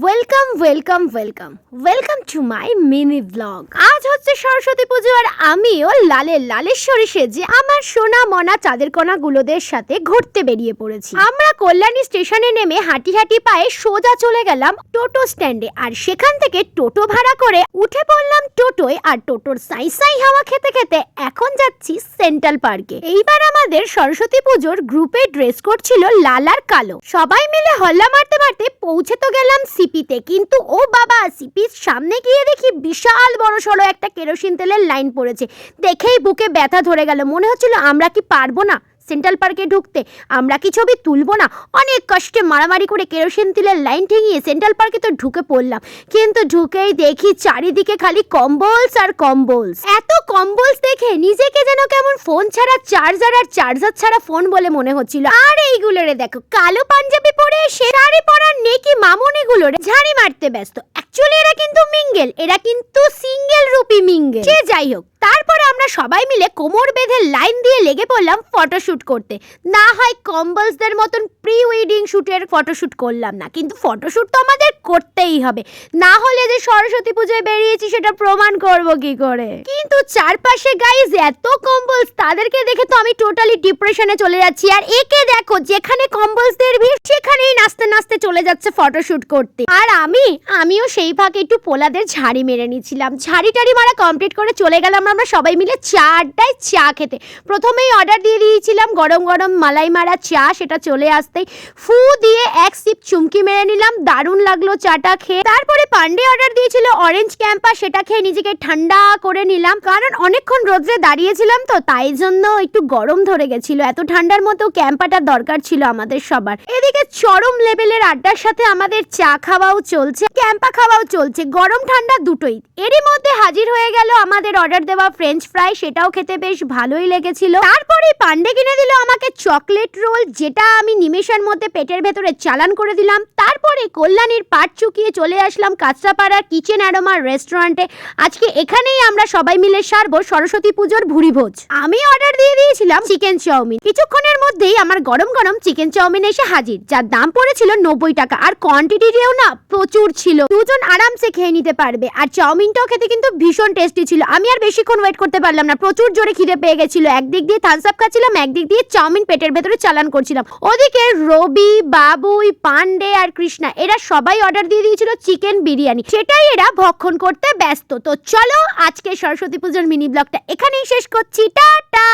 Welcome welcome welcome welcome to my mini blog. আজ হচ্ছে সরস্বতী পুজো আর আমিও লালেশ্বরী সেজে আমার সোনা মনা চাঁদের কণাগুলোদের সাথে ঘুরতে বেরিয়ে পড়েছি। আমরা কল্যাণী স্টেশনে নেমে হাঁটি হাঁটি পায়ে সোজা চলে গেলাম টোটো স্ট্যান্ডে, আর সেখান থেকে টোটো ভাড়া করে উঠে পড়লাম টোটোয়, আর টোটোর সাই সাই হাওয়া খেতে খেতে এখন যাচ্ছি সেন্ট্রাল পার্কে। এইবার আমাদের সরস্বতী পুজোর গ্রুপে ড্রেস কোড ছিল লাল আর কালো। সবাই মিলে হল্লা মারতে মারতে পৌঁছে তো গেলাম সিপিতে, কিন্তু ও বাবা, সিপির সামনে গিয়ে দেখি বিশাল বড় সড়ো একটা কেরোসিন তেলের লাইন পড়েছে। দেখেই বুকে ব্যথা ধরে গেল, মনে হচ্ছিল আমরা কি পারবো না সেন্ট্রাল পার্কে ঢুকতে, আমরা কি ছবি তুলবো না। অনেক কষ্টে মারামারি করে কেরোসিন তেলের লাইন ঠেঙিয়ে সেন্ট্রাল পার্কে তো ঢুকে পড়লাম, কিন্তু ঢুকেই দেখি চারিদিকে খালি কম্বলস আর কম্বলস। এত কম্বলস দেখে নিজেকে যেন কেমন ফোন ছাড়া চার্জার আর চার্জার ছাড়া ফোন বলে মনে হচ্ছিল। আর এইগুলোরে দেখো, কালো পাঞ্জাবি পরে শাড়ি পরার নেকি মামুনিগুলোরে ঝাড়ি মারতে ব্যস্ত। অ্যাকচুয়ালি এরা কিন্তু মিঙ্গেল, এরা কিন্তু সিঙ্গেল রূপী মিঙ্গেল। সে যাই হোক, তারপরে আমরা সবাই মিলে কোমর বেঁধে লাইন দিয়ে লেগে পড়লাম ফটোশুট করতে। না হয় কম্বলসদের মতন প্রি ওয়েডিং শুটের ফটোশুট করলাম না, কিন্তু ফটোশুট তো আমাদের করতেই হবে, না হলে যে সরস্বতী পুজোয় বেরিয়েছি সেটা প্রমাণ করব কি করে। কিন্তু চারপাশে গাইজ এত কম্বলস, তাদেরকে দেখে তো আমি টোটালি ডিপ্রেশনে চলে যাচ্ছি। আর একে দেখো, যেখানে কম্বলসদের ভিড় সেখানেই নাচতে নাচতে চলে যাচ্ছে ফটোশুট করতে। আর আমিও সেই ফাঁকে একটু পোলাদের ঝাড়ি মেরে নিয়েছিলাম। ঝাড়ি টাড়ি মারা কমপ্লিট করে চলে গেলাম আমরা সবাই মিলে চারটায় চা খেতে। প্রথমেই অর্ডার দিয়ে দিয়েছিলাম গরম গরম মালাই মারা চা, সেটা চলে আসতেই ফু দিয়ে এক সিপ চুমকি মেরে নিলাম, দারুণ লাগলো চাটা খেয়ে। তারপরে পান্ডে অর্ডার দিয়েছিল অরেঞ্জ ক্যাম্পা, সেটা খেয়ে নিজেকে ঠান্ডা করে নিলাম, কারণ অনেকক্ষণ রোদ্রে দাঁড়িয়েছিলাম তো, তাই জন্য একটু গরম ধরে গেছিল। এত ঠান্ডার মতো ক্যাম্পাটা দরকার ছিল আমাদের সবার। এদিকে চরম লেভেলের আড্ডার সাথে আমাদের চা খাওয়াও চলছে, ক্যাম্পা খাওয়াও চলছে, গরম ঠান্ডা দুটোই। এরই মধ্যে হাজির হয়ে গেল আমাদের অর্ডার দেওয়া ফ্রেঞ্চ ফ্রাই, সেটাও খেতে বেশ ভালোই লেগেছিল। তারপরে পান্ডে কিনে দিল আমাকে চকলেট রোল, যেটা আমি নিমেষের মধ্যে পেটের ভেতরে চালান করে দিলাম। তারপরে কল্যাণীর পাট চুকিয়ে চলে আসলাম কাঁচরাপাড়ার কিচেন অ্যারোমার রেস্টুরেন্টে। আজকে এখানেই আমরা সবাই মিলে সারবো সরস্বতী পুজোর ভুরি ভোজ। আমি অর্ডার দিয়ে দিয়েছিলাম চিকেন চাউমিন। কিছুক্ষণের মধ্যেই আমার গরম গরম চিকেন চাউমিন এসে হাজির, যার দাম পড়েছিল 90 টাকা, আর কোয়ান্টিটিও না প্রচুর ছিল, দুজন আরামসে খেয়ে নিতে পারবে। আর চাউমিনটাও খেতে কিন্তু ভীষণ টেস্টি ছিল। আমি আর বেশিক্ষণ ওয়েট করতে পারলাম না, প্রচুর জোরে খিদে পেয়ে গেছিল। একদিক দিয়ে থামস আপ খাচ্ছিলাম, একদিক দিয়ে চাউমিন পেটের ভেতরে চালান করছিলাম। ওদিকে রবি, বাবুই, পান্ডে আর কৃষ্ণা এরা সবাই অর্ডার দিয়ে দিয়েছিল চিকেন বিরিয়ানি, সেটাই এরা ভক্ষণ করতে ব্যস্ত। তো চলো, আজকে সরস্বতী পুজোর মিনি ব্লগটা এখানেই শেষ করছি। টাটা।